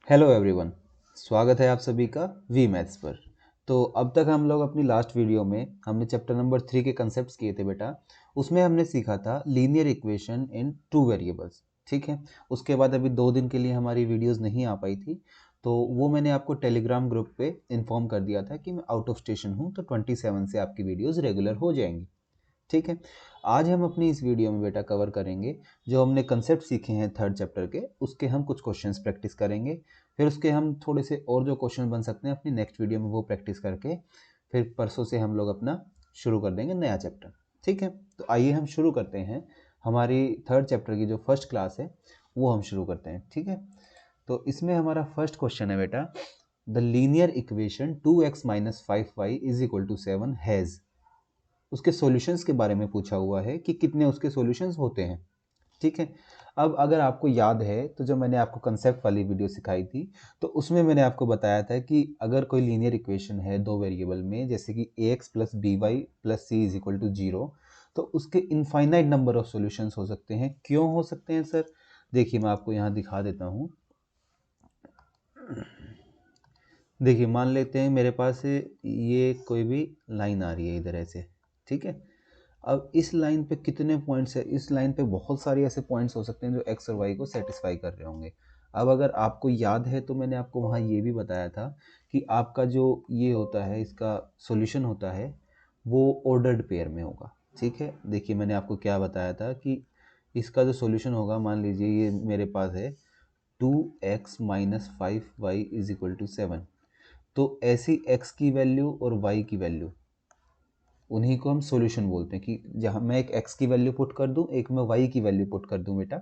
Hello everyone, स्वागत है आप सभी का वी मैथ्स पर। तो अब तक हम लोग अपनी लास्ट वीडियो में हमने चैप्टर नंबर 3 के कंसेप्ट्स किए थे बेटा। उसमें हमने सीखा था linear equation in two variables. ठीक है, उसके बाद अभी 2 दिन के लिए हमारी वीडियोस नहीं आ पाई थी, तो वो मैंने आपको टेलीग्राम ग्रुप पे इन्फॉर्म कर दिया था कि मैं आउट ऑफ स्टेशन हूँ, तो 27 से आपकी वीडियोज़ रेगुलर हो जाएंगी। ठीक है, आज हम अपनी इस वीडियो में बेटा कवर करेंगे जो हमने कंसेप्ट सीखे हैं थर्ड चैप्टर के, उसके हम कुछ क्वेश्चंस प्रैक्टिस करेंगे। फिर उसके हम थोड़े से और जो क्वेश्चन बन सकते हैं अपनी नेक्स्ट वीडियो में वो प्रैक्टिस करके फिर परसों से हम लोग अपना शुरू कर देंगे नया चैप्टर। ठीक है, तो आइए हम शुरू करते हैं। हमारी थर्ड चैप्टर की जो फर्स्ट क्लास है वो हम शुरू करते हैं। ठीक है, तो इसमें हमारा फर्स्ट क्वेश्चन है बेटा, the linear equation 2x-5y is equal to 7 has. उसके सॉल्यूशंस के बारे में पूछा हुआ है कि कितने उसके सॉल्यूशंस होते हैं। ठीक है, अब अगर आपको याद है तो जब मैंने आपको कंसेप्ट वाली वीडियो सिखाई थी तो उसमें मैंने आपको बताया था कि अगर कोई लीनियर इक्वेशन है दो वेरिएबल में, जैसे कि ax plus b y plus c is equal to zero, तो उसके इनफाइनाइट नंबर ऑफ सॉल्यूशंस हो सकते हैं। क्यों हो सकते हैं सर? देखिए मैं आपको यहाँ दिखा देता हूँ। देखिए मान लेते हैं मेरे पास ये कोई भी लाइन आ रही है इधर ऐसे। ठीक है, अब इस लाइन पे कितने पॉइंट्स है? इस लाइन पे बहुत सारे ऐसे पॉइंट्स हो सकते हैं जो एक्स और वाई को सेटिस्फाई कर रहे होंगे। अब अगर आपको याद है तो मैंने आपको वहाँ ये भी बताया था कि आपका जो ये होता है इसका सॉल्यूशन होता है वो ऑर्डर्ड पेयर में होगा। ठीक है, देखिए मैंने आपको क्या बताया था कि इसका जो सॉल्यूशन होगा, मान लीजिए ये मेरे पास है 2x-5y इज इक्वल टू 7। तो ऐसी x की वैल्यू और y की वैल्यू, उन्हीं को हम सॉल्यूशन बोलते हैं। कि जहाँ मैं एक x की वैल्यू पुट कर दूं, एक मैं y की वैल्यू पुट कर दूं बेटा,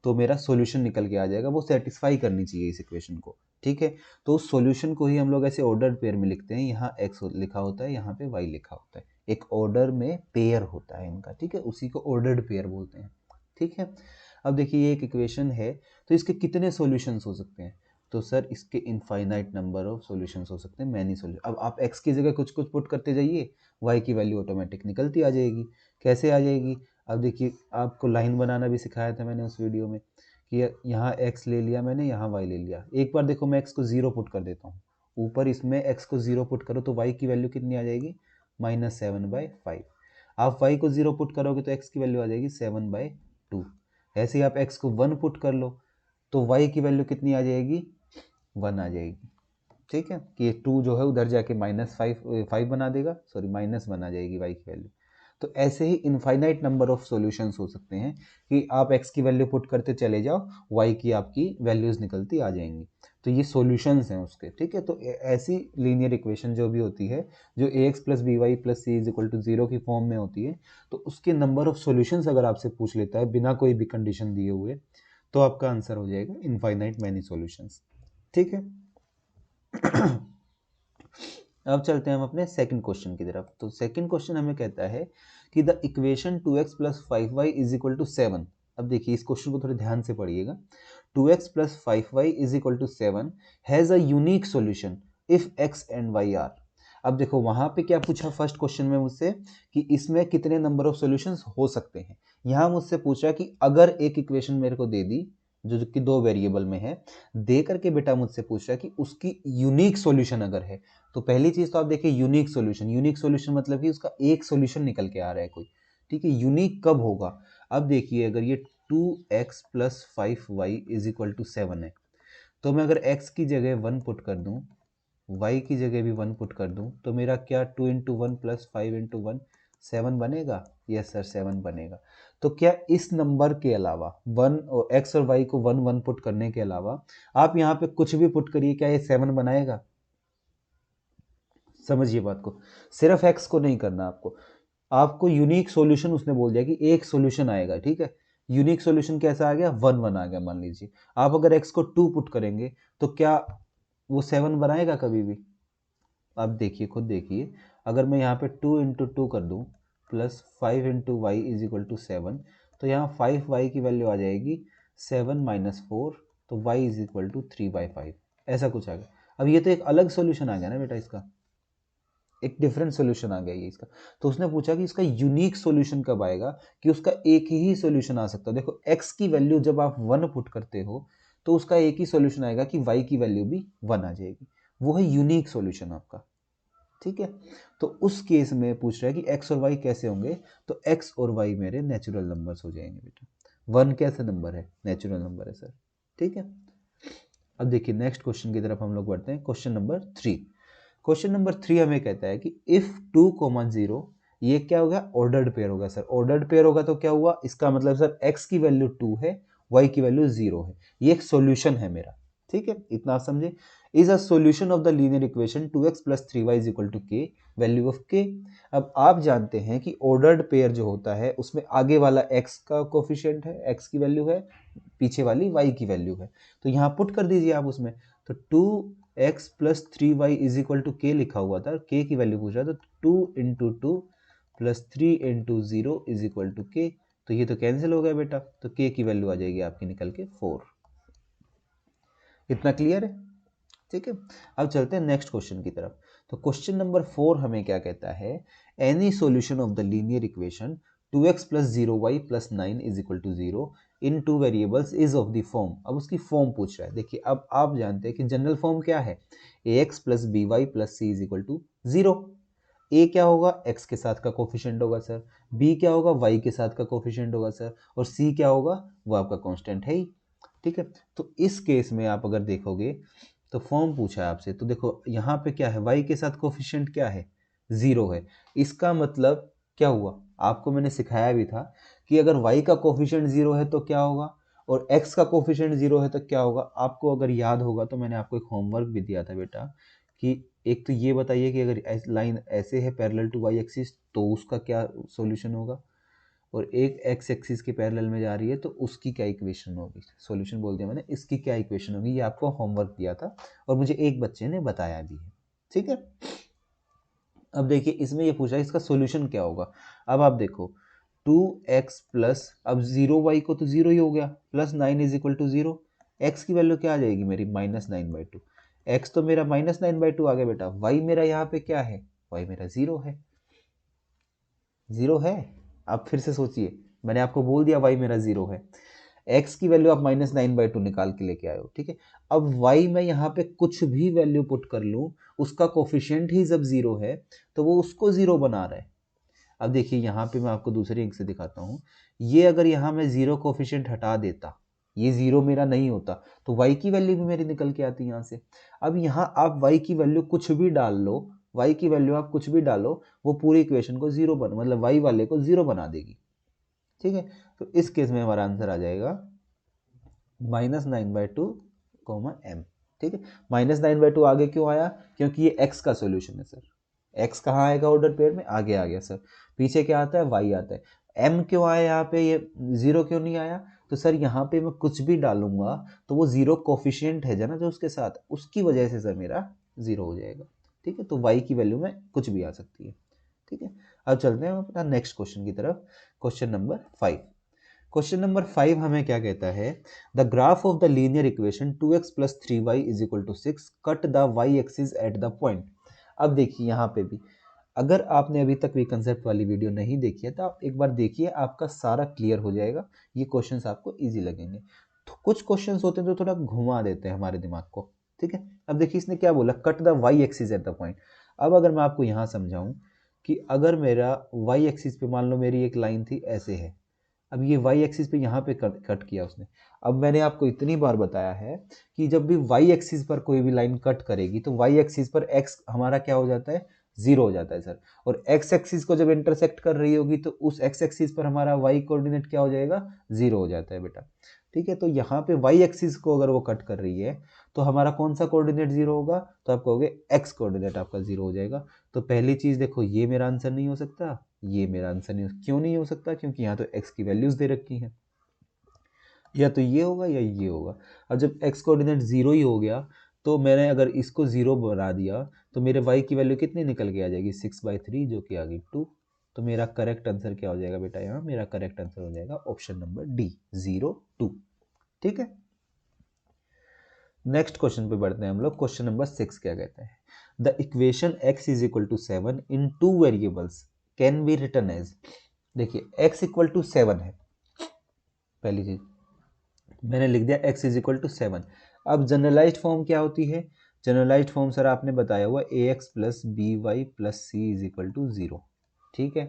तो मेरा सॉल्यूशन निकल के आ जाएगा। वो सेटिस्फाई करनी चाहिए इस इक्वेशन को। ठीक है, तो उस सॉल्यूशन को ही हम लोग ऐसे ऑर्डर्ड पेयर में लिखते हैं। यहाँ x लिखा होता है, यहाँ पे y लिखा होता है। एक ऑर्डर में पेयर होता है इनका। ठीक है, उसी को ऑर्डर्ड पेयर बोलते हैं। ठीक है, अब देखिए ये एक इक्वेशन है, तो इसके कितने सॉल्यूशंस हो सकते हैं? तो सर इसके इनफाइनाइट नंबर ऑफ सॉल्यूशंस हो सकते हैं, मैनी सॉल्यूशन। अब आप x की जगह कुछ कुछ पुट करते जाइए, y की वैल्यू ऑटोमेटिक निकलती आ जाएगी। कैसे आ जाएगी? अब देखिए आपको लाइन बनाना भी सिखाया था मैंने उस वीडियो में कि यहाँ x ले लिया मैंने, यहाँ y ले लिया। एक बार देखो मैं x को 0 पुट कर देता हूँ ऊपर, इसमें x को 0 पुट करो तो y की वैल्यू कितनी आ जाएगी? -7/5। आप y को 0 पुट करोगे तो x की वैल्यू आ जाएगी 7/2। ऐसे ही आप x को 1 पुट कर लो तो y की वैल्यू कितनी आ जाएगी? 1 आ जाएगी। ठीक है, कि ये 2 जो है उधर जाके -5 बना देगा, सॉरी -1 आ जाएगी y की वैल्यू। तो ऐसे ही इनफाइनाइट नंबर ऑफ सॉल्यूशंस हो सकते हैं कि आप x की वैल्यू पुट करते चले जाओ, y की आपकी वैल्यूज निकलती आ जाएंगी। तो ये सॉल्यूशंस हैं उसके। ठीक है, तो ऐसी लीनियर इक्वेशन जो भी होती है, जो ax plus b y plus c is equal to 0 की फॉर्म में होती है, तो उसके नंबर ऑफ सॉल्यूशंस अगर आपसे पूछ लेता है बिना कोई भी कंडीशन दिए हुए, तो आपका आंसर हो जाएगा इनफाइनाइट मैनी सॉल्यूशंस। ठीक है, अब चलते हैं हम अपने सेकंड क्वेश्चन की तरफ। तो सेकंड क्वेश्चन हमें कहता है कि the equation 2x plus 5y is equal to 7। अब देखिए इस क्वेश्चन को थोड़े ध्यान से पढ़िएगा। 2x plus 5y is equal to 7 has a unique solution if x and y are. अब देखो वहां पे क्या पूछा फर्स्ट क्वेश्चन में मुझसे कि इसमें कितने नंबर ऑफ सॉल्यूशंस हो सकते हैं। यहाँ मुझसे पूछा कि अगर एक इक्वेशन मेरे को दे दी जो कि दो वेरिएबल में है, दे करके बेटा मुझसे पूछ रहा है कि उसकी यूनिक सॉल्यूशन अगर है। तो पहली चीज तो आप देखिए यूनिक सॉल्यूशन। यूनिक सॉल्यूशन मतलब कि उसका एक सॉल्यूशन निकल के आ रहा है कोई। ठीक है, यूनिक कब होगा? अब देखिए अगर ये 2x plus 5y is equal to 7 है, तो मैं अगर x की जगह 1 पुट कर दूं, y की जगह भी 1 पुट कर दूं, तो मेरा क्या 2 इंटू वन प्लस 5 इंटू 1 7 बनेगा? यस सर 7 बनेगा। तो क्या इस नंबर के अलावा वन और x और y को 1 1 पुट करने के अलावा आप यहाँ पे कुछ भी पुट करिए, क्या ये 7 बनाएगा? समझिए बात को, सिर्फ x को नहीं करना आपको। आपको यूनिक सॉल्यूशन उसने बोल दिया कि एक सॉल्यूशन आएगा। ठीक है, यूनिक सॉल्यूशन कैसा आ गया? 1 1 आ गया। मान लीजिए आप अगर x को 2 पुट करेंगे तो क्या वो 7 बनाएगा कभी भी? आप देखिए, खुद देखिए, अगर मैं यहाँ पे 2 इंटू टू कर दूँ plus 5 into y is equal to 7, तो यहाँ 5y की वैल्यू आ जाएगी 7 - 4, तो y इज इक्वल टू 3/5। ऐसा कुछ आ गया। अब ये तो एक अलग सॉल्यूशन आ गया ना बेटा, इसका एक डिफरेंट सॉल्यूशन आ गया ये इसका। तो उसने पूछा कि इसका यूनिक सॉल्यूशन कब आएगा, कि उसका एक ही सॉल्यूशन आ सकता है। देखो x की वैल्यू जब आप 1 पुट करते हो तो उसका एक ही सॉल्यूशन आएगा कि y की वैल्यू भी 1 आ जाएगी, वो है यूनिक सॉल्यूशन आपका। ठीक है, तो उस केस में पूछ रहा है कि x और y कैसे होंगे, तो x और y मेरे नेचुरल नंबर्स हो जाएंगे बेटा। 1 कैसे नंबर है, नेचुरल नंबर है सर। ठीक है, अब देखिए नेक्स्ट क्वेश्चन की तरफ हम लोग बढ़ते हैं। Question number 3। क्वेश्चन नंबर 3 हमें कहता है कि इफ 2,0, ये क्या होगा, ऑर्डर्ड पेयर होगा सर। ऑर्डर्ड पेयर होगा तो क्या हुआ, इसका मतलब सर x की वैल्यू 2 है, y की वैल्यू 0 है, ये एक सॉल्यूशन है मेरा। ठीक है, इतना आप समझे। Is a solution of the linear equation 2x + 3y = k, value of k। अब आप जानते हैं कि ऑर्डर्ड पेयर जो होता है उसमें आगे वाला x का कोफिशिएंट है, x की वैल्यू है, पीछे वाली y की वैल्यू है, तो यहाँ पुट कर दीजिए आप उसमें। तो 2x + 3y = k लिखा हुआ था, k की वैल्यू पूछ रहा था, तो 2 × 2 + 3 × 0 = k, तो ये तो कैंसिल हो गया बेटा, तो k की वैल्यू आ जाएगी आपकी निकल के 4। इतना क्लियर है? ठीक है, अब चलते हैं नेक्स्ट क्वेश्चन की तरफ। तो क्वेश्चन नंबर 4 हमें क्या कहता है, any solution of the linear equation 2x + 0y + 9 = 0 in two variables is of the form. अब उसकी फॉर्म पूछ रहा है। देखिए अब आप जानते हैं कि जनरल फॉर्म क्या है, ax + by + c = 0। a क्या होगा, x के साथ का कोफिशिएंट होगा सर, b क्या होगा, y के साथ का कोफिशिएंट होगा सर, और c क्या होगा, वो आपका कांस्टेंट है ही। ठीक है, तो इस केस में आप अगर देखोगे तो फॉर्म पूछा है आपसे, तो देखो यहाँ पे क्या है, y के साथ कोफिशिएंट क्या है, 0 है। इसका मतलब क्या हुआ, आपको मैंने सिखाया भी था कि अगर y का कोफिशिएंट 0 है तो क्या होगा, और x का कोफिशिएंट 0 है तो क्या होगा। आपको अगर याद होगा तो मैंने आपको एक होमवर्क भी दिया था बेटा, कि एक तो ये बताइए कि अगर लाइन ऐसे है पैरेलल टू y एक्सिस तो उसका क्या सॉल्यूशन होगा, और एक एक्स एक्सिस के पैरेलल में जा रही है तो उसकी क्या इक्वेशन होगी, सॉल्यूशन बोल दिया मैंने, इसकी क्या इक्वेशन होगी, ये आपको होमवर्क दिया था और मुझे एक बच्चे ने बताया भी है। ठीक है, अब देखिए इसमें ये पूछा है इसका सॉल्यूशन क्या होगा। अब आप देखो 2x प्लस, अब 0y को तो 0 ही हो गया, प्लस 9 = 0, x की वैल्यू क्या आ जाएगी मेरी, -9/2। x तो मेरा -9/2 आ गया बेटा, y मेरा यहाँ पे क्या है, y मेरा 0 है, 0 है। आप फिर से सोचिए, मैंने आपको बोल दिया y मेरा 0 है, x की वैल्यू आप -9/2 निकाल के लेके आए हो। ठीक है, अब y में यहाँ पे कुछ भी वैल्यू पुट कर लूँ, उसका कोफिशिएंट ही जब 0 है तो वो उसको 0 बना रहा है। अब देखिए यहाँ पे मैं आपको दूसरे इंक से दिखाता हूँ, ये अगर यहाँ मैं 0 कोफिशिएंट हटा देता, ये 0 मेरा नहीं होता, तो y की वैल्यू भी मेरी निकल के आती यहाँ से। अब यहाँ आप y की वैल्यू कुछ भी डाल लो, y की वैल्यू आप कुछ भी डालो, वो पूरी इक्वेशन को 0 बन, मतलब y वाले को 0 बना देगी। ठीक है, तो इस केस में हमारा आंसर आ जाएगा -9/2 m। ठीक है, -9/2 आगे क्यों आया, क्योंकि ये x का सॉल्यूशन है सर। x कहाँ आएगा ऑर्डर पेयर में, आगे आ गया सर। पीछे क्या आता है, y आता है। m क्यों आया यहाँ पे, ये 0 क्यों नहीं आया, तो सर यहाँ पे मैं कुछ भी डालूंगा तो वो 0 कोफिशिएंट है ना जो उसके साथ, उसकी वजह से सर मेरा 0 हो जाएगा। ठीक है, तो y की वैल्यू में कुछ भी आ सकती है। ठीक है, अब चलते हैं अपना नेक्स्ट क्वेश्चन की तरफ। Question number 5। क्वेश्चन नंबर 5 हमें क्या कहता है, the graph of the linear equation 2x + 3y = 6 cut the y axis at the point. अब देखिए यहाँ पे भी, अगर आपने अभी तक भी कंसेप्ट वाली वीडियो नहीं देखी है तो आप एक बार देखिए, आपका सारा क्लियर हो जाएगा, ये क्वेश्चंस आपको इजी लगेंगे। तो कुछ क्वेश्चंस होते हैं जो थोड़ा घुमा देते हैं हमारे दिमाग को। ठीक है, अब देखिए इसने क्या बोला, cut the y axis at the point. अब अगर मैं आपको यहाँ समझाऊं कि अगर मेरा y एक्सिस पे मान लो मेरी एक लाइन थी ऐसे है, अब ये y एक्सिस पे यहाँ पे कट किया उसने। अब मैंने आपको इतनी बार बताया है कि जब भी y एक्सिस पर कोई भी लाइन कट करेगी तो y एक्सिस पर x हमारा क्या हो जाता है, 0 हो जाता है सर, और x एक्सिस को जब इंटरसेक्ट कर रही होगी तो उस x एक्सिस पर हमारा y कोऑर्डिनेट क्या हो जाएगा, 0 हो जाता है बेटा। ठीक है, तो यहाँ पे y एक्सिस को अगर वो कट कर रही है तो हमारा कौन सा कोऑर्डिनेट 0 होगा, तो आप कहोगे x कोऑर्डिनेट आपका 0 हो जाएगा। तो पहली चीज देखो, ये मेरा आंसर नहीं हो सकता, ये मेरा आंसर नहीं क्यों नहीं हो सकता, क्योंकि यहाँ तो x की वैल्यूज दे रखी हैं, या तो ये होगा या ये होगा। अब जब x कोऑर्डिनेट 0 ही हो गया तो मैंने अगर इसको 0 बना दिया तो मेरे y की वैल्यू कितनी निकल के आ जाएगी, 6/3 जो कि आ गई 2। तो मेरा करेक्ट आंसर क्या हो जाएगा बेटा, यहाँ मेरा करेक्ट आंसर हो जाएगा ऑप्शन नंबर डी, 0, 2। ठीक है, नेक्स्ट क्वेश्चन पे बढ़ते हैं हम लोग। क्वेश्चन नंबर 6 क्या कहते हैं, the equation x = 7 in 2 variables can be written as. देखिए x = 7 है पहली चीज, मैंने लिख दिया x इज इक्वल टू 7। अब जनरलाइज्ड फॉर्म क्या होती है? जनरलाइज्ड फॉर्म सर आपने बताया हुआ ax plus b y plus c is equal to 0। ठीक है,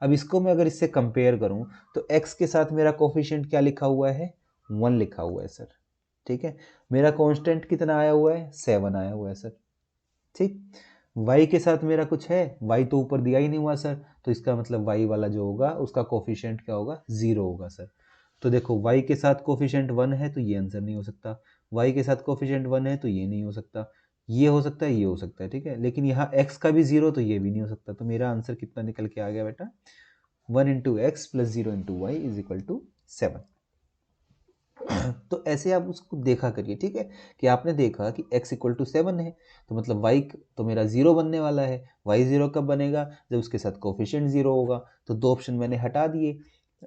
अब इसको मैं अगर इससे कंपेयर करूं तो x के साथ मेरा कोफिशिएंट क्या लिखा हुआ है? 1 लिखा हुआ है सर। ठीक है, मेरा कांस्टेंट कितना आया हुआ है? 7 आया हुआ है सर। ठीक, y के साथ मेरा कुछ है? y तो ऊपर दिया ही नहीं हुआ सर, तो इसका मतलब y वाला जो होगा उसका कोफिशिएंट क्या होगा? 0 होगा सर। तो देखो y के साथ कोफिशिएंट 1 है तो ये आंसर नहीं हो सकता, y के साथ कोफिशिएंट 1 है तो ये नहीं हो सकता, ये हो सकता है, ये हो सकता है। ठीक है, लेकिन यहाँ x का भी 0 तो ये भी नहीं हो सकता। तो मेरा आंसर कितना निकल के आ गया बेटा? 1 into x plus 0 into y is equal to 7। तो ऐसे आप उसको देखा करिए। ठीक है, कि आपने देखा कि x इक्वल टू 7 है तो मतलब y तो मेरा 0 बनने वाला है। y 0 कब बनेगा? जब उसके साथ कोफिशिएंट 0 होगा। तो दो ऑप्शन मैंने हटा दिए।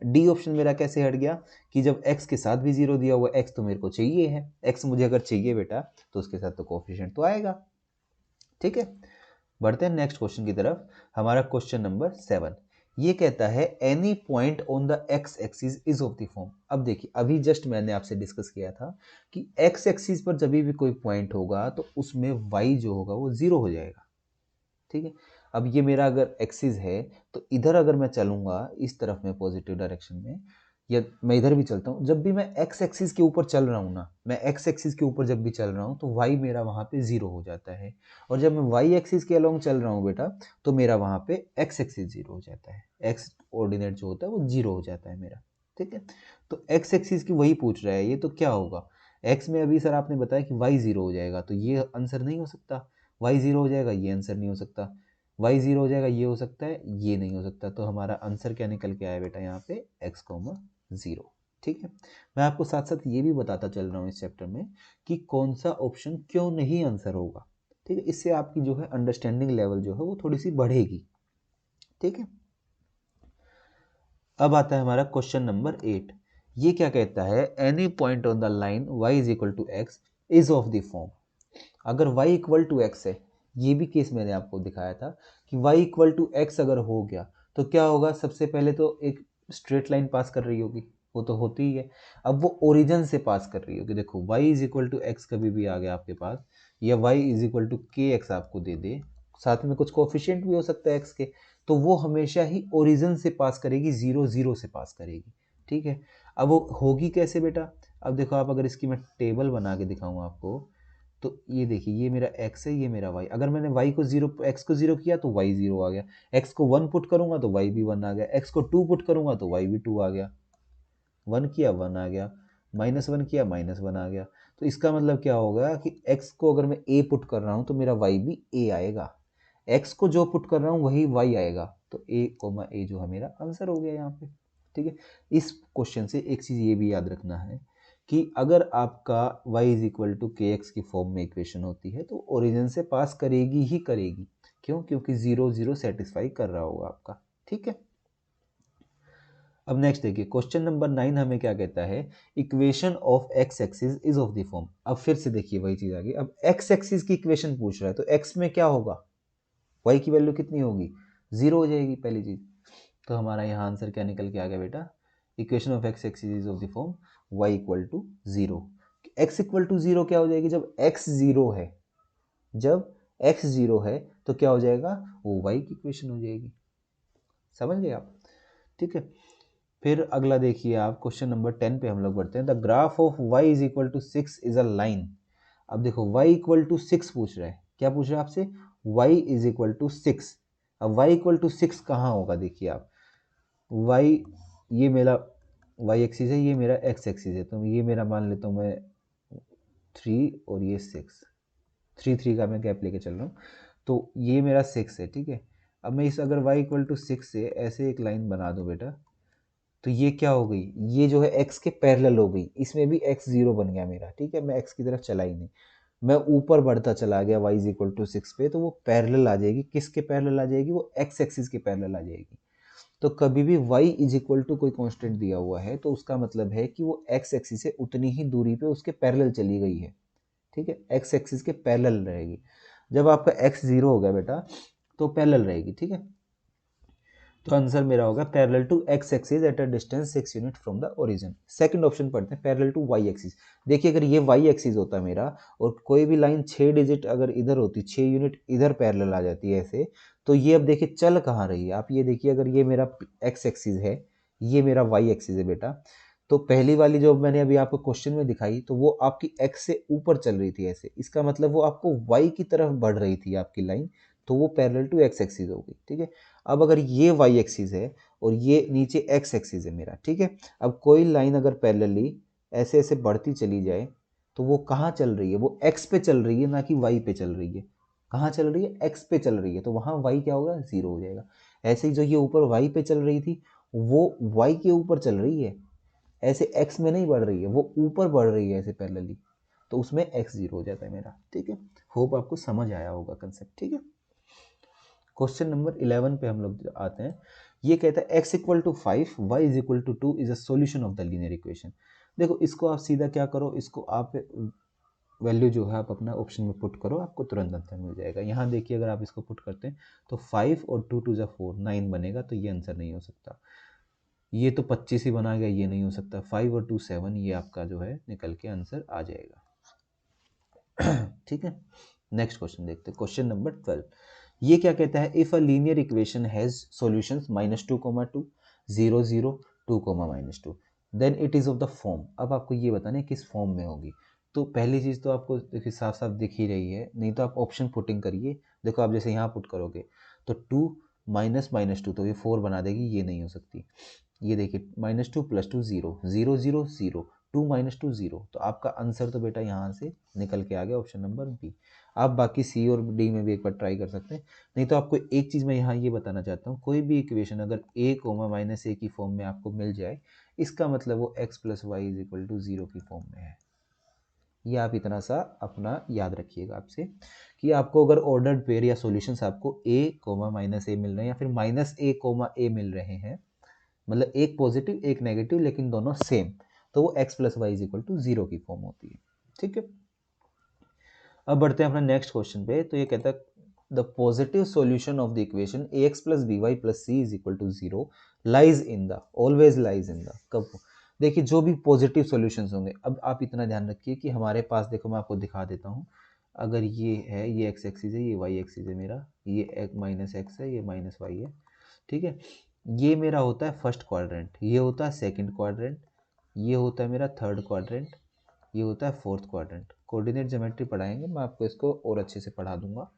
डी ऑप्शन मेरा कैसे हट गया? कि जब x के साथ भी 0 दिया हुआ, x तो मेरे को चाहिए है, x मुझे अगर चाहिए बेटा तो उसके साथ तो कोफिशिएंट तो आएगा। ठीक है, बढ़ते हैं नेक्स्ट क्वेश्चन की तरफ। हमारा क्वेश्चन नंबर 7 ये कहता है any point on the x axis is of the form. अब देखिए, अभी जस्ट मैंने आपसे डिस्कस किया था कि एक्स एक्सिस पर जब भी कोई पॉइंट होगा तो उसमें वाई जो होगा वो 0 हो जाएगा। ठीक है, अब ये मेरा अगर एक्सिस है तो इधर अगर मैं चलूंगा इस तरफ में पॉजिटिव डायरेक्शन में, या मैं इधर भी चलता हूँ, जब भी मैं एक्स एक्सिस के ऊपर चल रहा हूँ ना, मैं एक्स एक्सिस के ऊपर जब भी चल रहा हूँ तो वाई मेरा वहाँ पे 0 हो जाता है। और जब मैं वाई एक्सिस के अलोंग चल रहा हूँ बेटा तो मेरा वहाँ पे एक्स एक्सिस 0 हो जाता है, एक्स ऑर्डिनेट जो होता है वो 0 हो जाता है मेरा। ठीक है, तो एक्स एक्सिस की वही पूछ रहा है ये, तो क्या होगा? एक्स में अभी सर आपने बताया कि वाई 0 हो जाएगा, तो ये आंसर नहीं हो सकता। वाई 0 हो जाएगा, ये आंसर नहीं हो सकता। वाई 0 हो जाएगा, ये हो सकता है, ये नहीं हो सकता। तो हमारा आंसर क्या निकल के आया बेटा यहाँ पे? X comma 0। ठीक है, मैं आपको साथ साथ ये भी बताता चल रहा हूँ इस चैप्टर में कि कौन सा ऑप्शन क्यों नहीं आंसर होगा। ठीक है, इससे आपकी जो है अंडरस्टैंडिंग लेवल जो है वो थोड़ी सी बढ़ेगी। ठीक है, अब आता है हमारा क्वेश्चन नंबर 8। ये क्या कहता है? Any point on the line y is equal to x is of the form. अगर y इक्वल टू एक्स है, ये भी केस मैंने आपको दिखाया था कि y इक्वल टू एक्स अगर हो गया तो क्या होगा? सबसे पहले तो एक स्ट्रेट लाइन पास कर रही होगी, वो तो होती ही है। अब वो ओरिजिन से पास कर रही होगी। देखो y is equal to x कभी भी आ गया आपके पास, या y is equal to k x आपको दे दे, साथ में कुछ कोफिशिएंट भी हो सकता है x के, तो वो हमेशा ही ओरिजिन से पास करेगी, 0 0 से पास करेगी। ठीक है, अब वो होगी कैसे बेटा? अब देखो, आप अगर इसकी मैं टेबल बना के दिखाऊं आपको, तो ये देखिए, ये मेरा x है, ये मेरा y। अगर मैंने y को 0, x को 0 किया तो y 0 आ गया, x को 1 पुट करूंगा तो y भी 1 आ गया, x को 2 पुट करूंगा तो y भी 2 आ गया, 1 किया 1 आ गया, -1 किया -1 आ गया। तो इसका मतलब क्या होगा कि x को अगर मैं a पुट कर रहा हूँ तो मेरा y भी a आएगा, x को जो पुट कर रहा हूँ वही y आएगा। तो a, a जो है मेरा आंसर हो गया यहाँ पे। ठीक है, इस क्वेश्चन से एक चीज़ ये भी याद रखना है कि अगर आपका y is equal to k x की फॉर्म में इक्वेशन होती है तो ओरिजिन से पास करेगी ही करेगी। क्यों? क्योंकि 0 0 सेटिस्फाई कर रहा होगा आपका। ठीक है, अब नेक्स्ट देखिए, क्वेश्चन नंबर 9 हमें क्या कहता है? Equation of x axis is of the form. अब फिर से देखिए वही चीज आ गई। अब एक्स एक्सिस की इक्वेशन पूछ रहा है तो एक्स में क्या होगा? वाई की वैल्यू कितनी होगी? 0 हो जाएगी पहली चीज। तो हमारा यहाँ आंसर क्या निकल के आ गया बेटा? Equation of x axis is of the form y equal to 0। X equal to 0 क्या हो जाएगी? जब एक्स 0 है, जब एक्स 0 है तो क्या हो जाएगा? वो वाई की इक्वेशन हो जाएगी। समझ गए आप? ठीक है, फिर अगला देखिए आप, क्वेश्चन नंबर 10 पे हम लोग बढ़ते हैं। The graph of y is equal to 6 is a line. अब देखो, y इक्वल टू 6 पूछ रहा है। क्या पूछ रहा है आपसे? y is equal to 6। अब y इक्वल टू 6 कहाँ होगा? देखिए आप, y, ये मेरा y एक्सिस है, ये मेरा x एक्सिस है, तो ये मेरा मान लेता हूँ मैं 3 और ये 6, 3 3 का मैं गैप लेके चल रहा हूँ, तो ये मेरा 6 है। ठीक है, अब मैं इस अगर y इक्वल टू 6 से ऐसे एक लाइन बना दूँ बेटा, तो ये क्या हो गई? ये जो है x के पैरेलल हो गई, इसमें भी x 0 बन गया मेरा। ठीक है, मैं x की तरफ चला ही नहीं, मैं ऊपर बढ़ता चला गया y इज इक्वल टू 6 पे, तो वो पैरेलल आ जाएगी। किसके पैरेलल आ जाएगी? वो x एक्सिस के पैरेलल आ जाएगी। तो कभी भी y इज इक्वल टू कोई कांस्टेंट दिया हुआ है तो उसका मतलब है कि वो x एक्सिस से उतनी ही दूरी पे उसके पैरेलल चली गई है। ठीक है, x एक्सिस के पैरेलल रहेगी। जब आपका x 0 हो गया बेटा तो पैरेलल रहेगी। ठीक है, तो आंसर मेरा होगा parallel to x axis at a distance 6 unit from the origin. Second option पढ़ते हैं, पैरेलल टू वाई एक्सिस। देखिए अगर ये वाई एक्सिस होता मेरा और कोई भी लाइन 6 डिजिट अगर इधर होती, 6 यूनिट इधर पैरेलल आ जाती है ऐसे, तो ये अब देखिए चल कहाँ रही है। आप ये देखिए, अगर ये मेरा एक्स एक्सिस है, ये मेरा वाई एक्सिस है बेटा, तो पहली वाली जो मैंने अभी आपको क्वेश्चन में दिखाई, तो वो आपकी एक्स से ऊपर चल रही थी ऐसे, इसका मतलब वो आपको वाई की तरफ बढ़ रही थी आपकी लाइन, तो वो पैरेलल टू एक्स एक्सिस होगी। ठीक है, अब अगर ये वाई एक्सिस है और ये नीचे एक्स एक्सिस है मेरा, ठीक है, अब कोई लाइन अगर पैरेलली ऐसे ऐसे बढ़ती चली जाए, तो वो कहाँ चल रही है, वो एक्स पे चल रही है, ना कि वाई पे चल रही है। कहाँ चल रही है, एक्स पे चल रही है, तो वहाँ वाई क्या होगा, जीरो हो जाएगा। ऐसे ही जो ये ऊपर वाई पे चल रही थी, वो वाई के ऊपर चल रही है, ऐसे एक्स में नहीं बढ़ रही है, वो ऊपर बढ़ रही है ऐसे पैरेलली, तो उसमें एक्स जीरो हो जाता है मेरा। ठीक है, होप आपको समझ आया होगा कंसेप्ट। ठीक है, क्वेश्चन नंबर 11 पे हम लोग आते हैं। ये कहता है x equal to 5 y is equal to 2 is a solution of the linear equation. देखो इसको आप सीधा क्या करो, इसको आप वैल्यू जो है आप अपना ऑप्शन में पुट करो, आपको तुरंत आंसर मिल जाएगा। यहाँ देखिए अगर आप इसको पुट करते हैं तो 5 और 2 टू ज़ा 4 9 बनेगा, तो ये आंसर नहीं हो सकता। ये तो 25 ही बना गया, ये नहीं हो सकता। 5 और 2 7, ये आपका जो है निकल के आंसर आ जाएगा। ठीक है, नेक्स्ट क्वेश्चन देखते हैं, क्वेश्चन नंबर 12। ये क्या कहता है, if a linear equation has solutions -2, 0, 0, 2, -2, then it is of the form. अब आपको ये बताना है किस फॉर्म में होगी। तो पहली चीज तो आपको देखिए साफ साफ दिख ही रही है, नहीं तो आप ऑप्शन पुटिंग करिए। देखो आप जैसे यहाँ पुट करोगे तो 2 -2, तो ये 4 बना देगी, ये नहीं हो सकती। ये देखिए -2 + 2 0, 0, 0, 0, 2 -2 0, तो आपका आंसर तो बेटा यहाँ से निकल के आ गया ऑप्शन नंबर बी। आप बाकी सी और डी में भी एक बार ट्राई कर सकते हैं। नहीं तो आपको एक चीज़ मैं यहाँ ये बताना चाहता हूँ, कोई भी इक्वेशन अगर a, -a की फॉर्म में आपको मिल जाए, इसका मतलब वो x + y = 0 की फॉर्म में है। ये आप इतना सा अपना याद रखिएगा आपसे, कि आपको अगर ऑर्डर्ड पेयर या सॉल्यूशंस आपको a, -a मिल रहे हैं या फिर -a, a मिल रहे हैं, मतलब एक पॉजिटिव एक नेगेटिव लेकिन दोनों सेम, तो वो x + y = 0 की फॉर्म होती है। ठीक है, अब बढ़ते हैं अपना नेक्स्ट क्वेश्चन पे। तो ये कहता है the positive solution of the equation ax + by + c = 0 lies in the, always lies in the, कब। देखिए जो भी पॉजिटिव सॉल्यूशंस होंगे, अब आप इतना ध्यान रखिए कि हमारे पास, देखो मैं आपको दिखा देता हूँ, अगर ये है, ये x एक्सिस है, ये y एक्सिस है मेरा, ये -x है, ये -y है। ठीक है, ये मेरा होता है फर्स्ट क्वाड्रेंट, ये होता है सेकंड क्वाड्रेंट, ये होता है मेरा थर्ड क्वाड्रेंट, ये होता है फोर्थ क्वाड्रेंट। कोऑर्डिनेट ज्योमेट्री पढ़ाएंगे, मैं आपको इसको और अच्छे से पढ़ा दूंगा।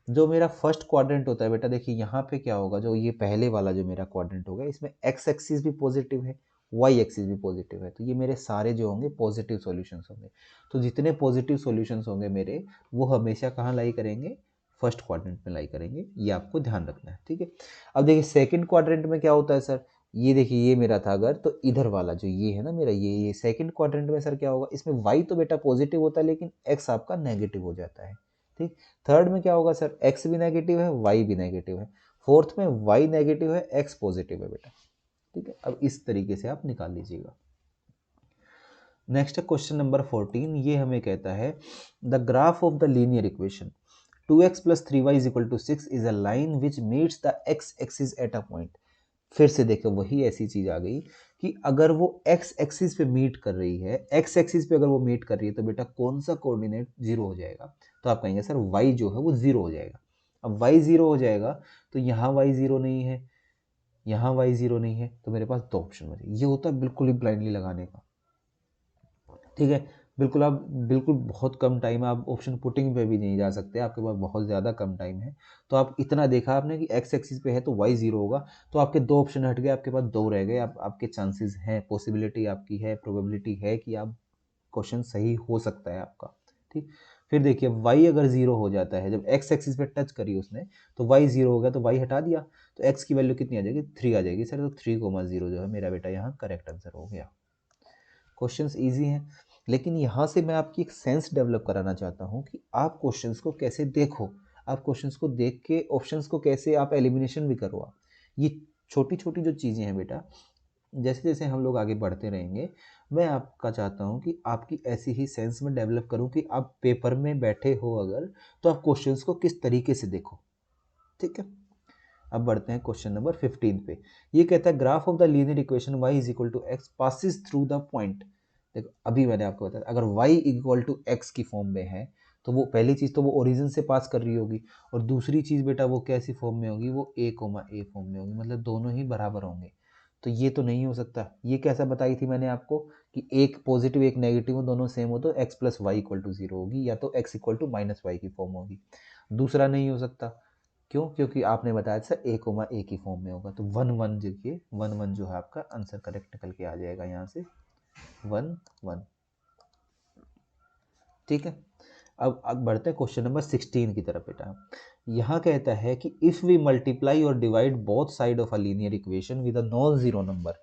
जो मेरा फर्स्ट क्वाड्रेंट होता है बेटा, देखिए यहाँ पे क्या होगा, जो ये पहले वाला जो मेरा क्वाड्रेंट होगा, इसमें एक्स एक्सिस भी पॉजिटिव है, वाई एक्सिस भी पॉजिटिव है, तो ये मेरे सारे जो होंगे पॉजिटिव सॉल्यूशंस होंगे। तो जितने पॉजिटिव सॉल्यूशंस होंगे मेरे, वो हमेशा कहाँ लाई करेंगे, फर्स्ट क्वाड्रेंट में लाई करेंगे, ये आपको ध्यान रखना है। ठीक है, अब देखिए सेकंड क्वाड्रेंट में क्या होता है सर, ये देखिए ये मेरा था अगर, तो इधर वाला जो ये है ना मेरा, ये सेकंड क्वाड्रेंट में सर क्या होगा, इसमें वाई तो बेटा पॉजिटिव होता है लेकिन एक्स आपका नेगेटिव हो जाता है। ठीक, थर्ड में क्या होगा सर, एक्स भी नेगेटिव है, वाई भी नेगेटिव है। फोर्थ में वाई नेगेटिव है, एक्स पॉजिटिव है बेटा। ठीक है, अब इस तरीके से आप निकाल लीजिएगा। नेक्स्ट है क्वेश्चन नंबर 14। ये हमें कहता है the graph of the linear equation 2x + 3y = 6 is a line which meets the x axis at a point. फिर से देखो वही ऐसी चीज आ गई कि अगर वो x एक्सिस पे मीट कर रही है, x एक्सिस पे अगर वो मीट कर रही है, तो बेटा कौन सा कोऑर्डिनेट जीरो हो जाएगा, तो आप कहेंगे सर y जो है वो जीरो हो जाएगा। अब y जीरो हो जाएगा, तो यहाँ y जीरो नहीं है, यहाँ y जीरो नहीं है, तो मेरे पास दो ऑप्शन बचे। ये होता है बिल्कुल ही ब्लाइंडली लगाने का। ठीक है, बिल्कुल आप, बिल्कुल बहुत कम टाइम है, आप ऑप्शन पुटिंग पे भी नहीं जा सकते, आपके पास बहुत ज़्यादा कम टाइम है। तो आप इतना देखा आपने कि एक्स एक्सिस पे है तो वाई जीरो होगा, तो आपके दो ऑप्शन हट गए, आपके पास दो रह गए। आपके चांसेस हैं, पॉसिबिलिटी आपकी है, प्रोबेबिलिटी है कि आप क्वेश्चन सही हो सकता है आपका। ठीक, फिर देखिए y अगर जीरो हो जाता है, जब x एक्सिस पे टच करी उसने, तो y जीरो हो गया, तो y हटा दिया, तो x की वैल्यू कितनी आ जाएगी, 3 आ जाएगी सर। तो 3,0 जो है मेरा बेटा यहाँ करेक्ट आंसर हो गया। क्वेश्चंस इजी हैं, लेकिन यहाँ से मैं आपकी एक सेंस डेवलप कराना चाहता हूँ कि आप क्वेश्चंस को कैसे देखो, आप क्वेश्चंस को देख के ऑप्शंस को कैसे आप एलिमिनेशन भी करो। आप ये छोटी छोटी जो चीज़ें हैं बेटा, जैसे जैसे हम लोग आगे बढ़ते रहेंगे, मैं आपका चाहता हूँ कि आपकी ऐसी ही सेंस में डेवलप करूँ कि आप पेपर में बैठे हो अगर, तो आप क्वेश्चंस को किस तरीके से देखो। ठीक है, अब बढ़ते हैं क्वेश्चन नंबर 15 पे। ये कहता है graph of the linear equation y is equal to x passes through the point. देखो अभी मैंने आपको बताया अगर y इक्वल टू एक्स की फॉर्म में है तो वो पहली चीज़ तो वो ओरिजिन से पास कर रही होगी, और दूसरी चीज़ बेटा वो कैसी फॉर्म में होगी, वो a फॉर्म में होगी, मतलब दोनों ही बराबर होंगे। तो ये तो नहीं हो सकता। ये कैसा बताई थी मैंने आपको कि एक पॉजिटिव एक नेगेटिव हो, दोनों सेम हो तो x plus y equal to zero होगी, या तो x equal to minus y की फॉर्म होगी। दूसरा नहीं हो सकता, क्यों? क्योंकि आपने बताया सर a की फॉर्म में होगा, तो 1 1 देखिए 1 1 जो है आपका आंसर करेक्ट निकल के आ जाएगा यहाँ से 1 1। ठीक है, अब बढ़ते हैं क्वेश्चन नंबर 16 की तरफ बेटा। यहाँ कहता है कि इफ वी मल्टीप्लाई और divide both side of a linear equation with a non zero number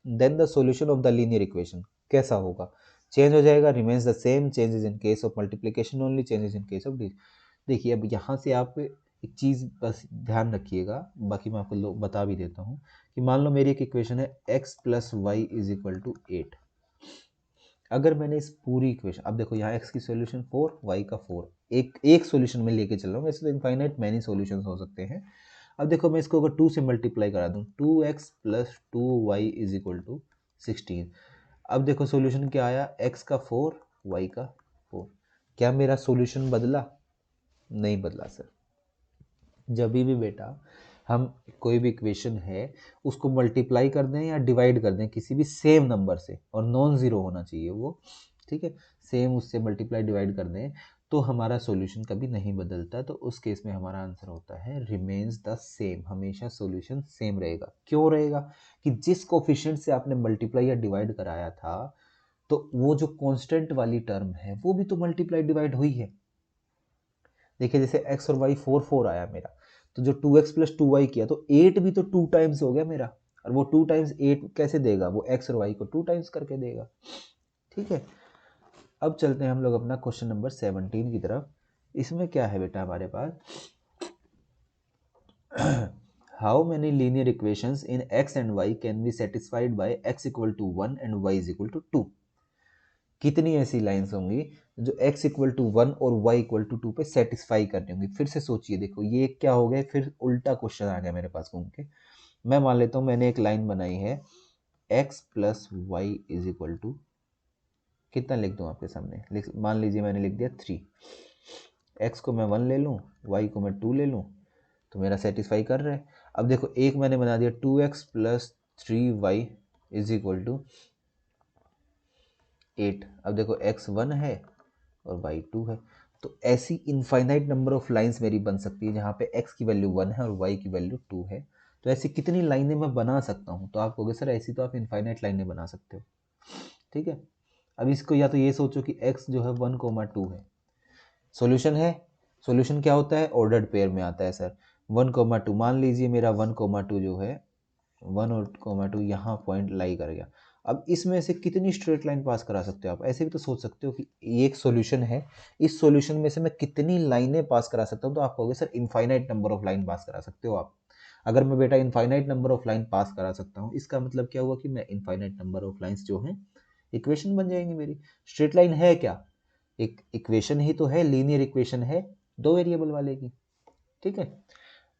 then the solution of the linear equation कैसा होगा? चेंज हो जाएगा, remains the same, changes in case of multiplication only, changes in case of देखिए अब यहाँ से आप एक चीज़ बस ध्यान रखिएगा, बाकी मैं आपको बता भी देता हूँ कि मान लो मेरी एक इक्वेशन है x plus y is equal to 8। अगर मैंने इस पूरी इक्वेशन, अब देखो यहाँ x की सॉल्यूशन 4, y का 4, एक सॉल्यूशन में लेके चल रहा हूँ, वैसे तो इनफाइनाइट मैनी सॉल्यूशंस हो सकते हैं। अब देखो मैं इसको अगर 2 से मल्टीप्लाई करा दूँ, 2x plus 2y is equal to 16। अब देखो सॉल्यूशन क्या आया, x का 4, y का 4। क्या मेरा सॉल्यूशन बदला? नहीं बदला सर। जब भी बेटा हम कोई भी इक्वेशन है उसको मल्टीप्लाई कर दें या डिवाइड कर दें किसी भी सेम नंबर से, और नॉन ज़ीरो होना चाहिए वो, ठीक है, सेम उससे मल्टीप्लाई डिवाइड कर दें तो हमारा सॉल्यूशन कभी नहीं बदलता। तो उस केस में हमारा आंसर होता है रिमेन्स द सेम, हमेशा सॉल्यूशन सेम रहेगा। क्यों रहेगा? कि जिस कोफिशिएंट से आपने मल्टीप्लाई या डिवाइड कराया था तो वो जो कांस्टेंट वाली टर्म है वो भी तो मल्टीप्लाई डिवाइड हुई है। देखिए जैसे x और y 4 4 आया मेरा, तो जो 2x प्लस 2y किया तो 8 भी तो 2 टाइम्स हो गया मेरा, और वो 2 टाइम्स 8 कैसे देगा? वो x और y को 2 टाइम्स करके देगा। ठीक है, अब चलते हैं हम लोग अपना क्वेश्चन नंबर 17 की तरफ। इसमें क्या है बेटा हमारे पास, how many linear equations in x and y can be satisfied by x equal to 1 and y is equal to 2। कितनी ऐसी लाइंस होंगी जो x इक्वल टू 1 और y इक्वल टू 2 पे सेटिस्फाई करनी होंगी? फिर से सोचिए, देखो ये क्या हो गया, फिर उल्टा क्वेश्चन आ गया मेरे पास घूम के। मैं मान लेता हूँ मैंने एक लाइन बनाई है x plus y is equal to, कितना लिख दूँ आपके सामने, मान लीजिए मैंने लिख दिया 3। x को मैं 1 ले लूँ, y को मैं 2 ले लूँ, तो मेरा सेटिस्फाई कर रहा है। अब देखो एक मैंने बना दिया 2x plus 3y is equal to 8। अब देखो x 1 है और y 2 है, तो ऐसी इनफाइनाइट नंबर ऑफ लाइंस मेरी बन सकती है जहाँ पे x की वैल्यू 1 है और y की वैल्यू 2 है। तो ऐसी कितनी लाइनें मैं बना सकता हूँ? तो आप कहोगे सर ऐसी तो आप इनफाइनाइट लाइनें बना सकते हो। ठीक है, अब इसको या तो ये सोचो कि x जो है 1, 2 है, सॉल्यूशन है। सॉल्यूशन क्या होता है? ऑर्डर्ड पेयर में आता है सर। 1, 2 मान लीजिए मेरा 1, 2 जो है 1 और 2 यहाँ पॉइंट लाई कर गया। अब इसमें से कितनी स्ट्रेट लाइन पास करा सकते हो आप? ऐसे भी तो सोच सकते हो कि ये एक सॉल्यूशन है, इस सॉल्यूशन में से मैं कितनी लाइनें पास करा सकता हूँ? तो आप कहोगे sir infinite number of line pass करा सकते हो आप। अगर मैं बेटा infinite number of line pass करा सकता हूँ, इसका मतलब क्या हुआ कि मैं इनफाइनाइट नंबर ऑफ लाइन्स जो हैं इक्वेशन बन जाएंगी मेरी। स्ट्रेट लाइन है क्या? एक इक्वेशन ही तो है, लीनियर इक्वेशन है 2 वेरिएबल वाले की। ठीक है,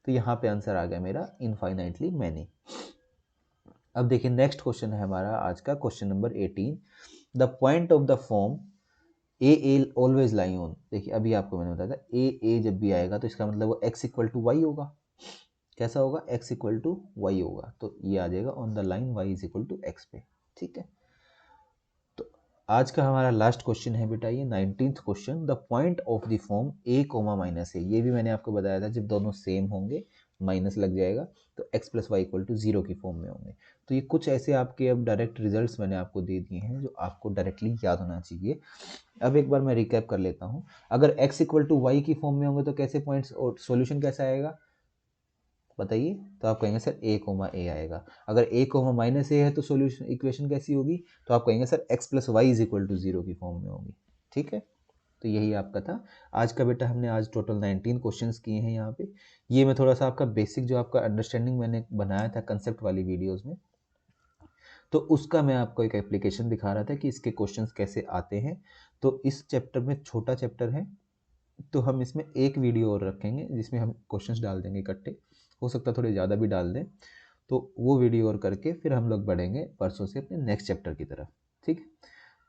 तो यहाँ पे आंसर आ गया मेरा इनफाइनाइटली मैनी। अब देखिए नेक्स्ट क्वेश्चन है हमारा आज का question number 18। The point of the form A a always lie on. देखिए अभी आपको मैंने बताया था ए ए जब भी आएगा तो इसका मतलब वो x इक्वल टू वाई होगा। कैसा होगा? x इक्वल टू वाई होगा, तो ये आ जाएगा on the line y is equal to x पे। ठीक है, तो आज का हमारा लास्ट क्वेश्चन है बेटा ये 19th question. The point of the form a comma minus a, ये भी मैंने आपको बताया था जब दोनों सेम होंगे माइनस लग जाएगा तो x plus y equal to 0 की फॉर्म में होंगे। तो ये कुछ ऐसे आपके अब डायरेक्ट रिजल्ट्स मैंने आपको दे दिए हैं जो आपको डायरेक्टली याद होना चाहिए। अब एक बार मैं रिकैप कर लेता हूँ। अगर x इक्वल टू वाई की फॉर्म में होंगे तो कैसे पॉइंट्स और सॉल्यूशन कैसा आएगा बताइए? तो आप कहेंगे सर a कोमा ए आएगा। अगर a कोमा माइनस ए है तो सॉल्यूशन इक्वेशन कैसी होगी? तो आप कहेंगे sir x plus y is equal to 0 की फॉर्म में होगी। ठीक है, तो यही आपका था आज का बेटा। हमने आज टोटल 19 क्वेश्चंस किए हैं यहाँ पे। ये मैं थोड़ा सा आपका बेसिक जो आपका अंडरस्टैंडिंग मैंने बनाया था कंसेप्ट वाली वीडियोज़ में, तो उसका मैं आपको एक एप्लीकेशन दिखा रहा था कि इसके क्वेश्चंस कैसे आते हैं। तो इस चैप्टर में छोटा चैप्टर है तो हम इसमें एक वीडियो और रखेंगे जिसमें हम क्वेश्चंस डाल देंगे इकट्ठे, हो सकता है थोड़े ज़्यादा भी डाल दें। तो वो वीडियो और करके फिर हम लोग बढ़ेंगे परसों से अपने नेक्स्ट चैप्टर की तरफ। ठीक।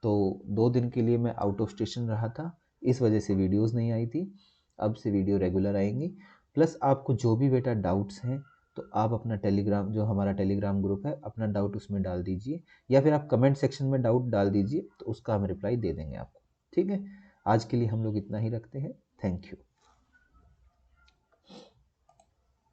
तो 2 दिन के लिए मैं आउट ऑफ स्टेशन रहा था, इस वजह से वीडियोस नहीं आई थी। अब से वीडियो रेगुलर आएंगी। प्लस आपको जो भी बेटा डाउट्स हैं तो आप अपना टेलीग्राम, जो हमारा टेलीग्राम ग्रुप है, अपना डाउट उसमें डाल दीजिए, या फिर आप कमेंट सेक्शन में डाउट डाल दीजिए, तो उसका हम रिप्लाई दे देंगे आपको। ठीक है, आज के लिए हम लोग इतना ही रखते हैं। Thank you.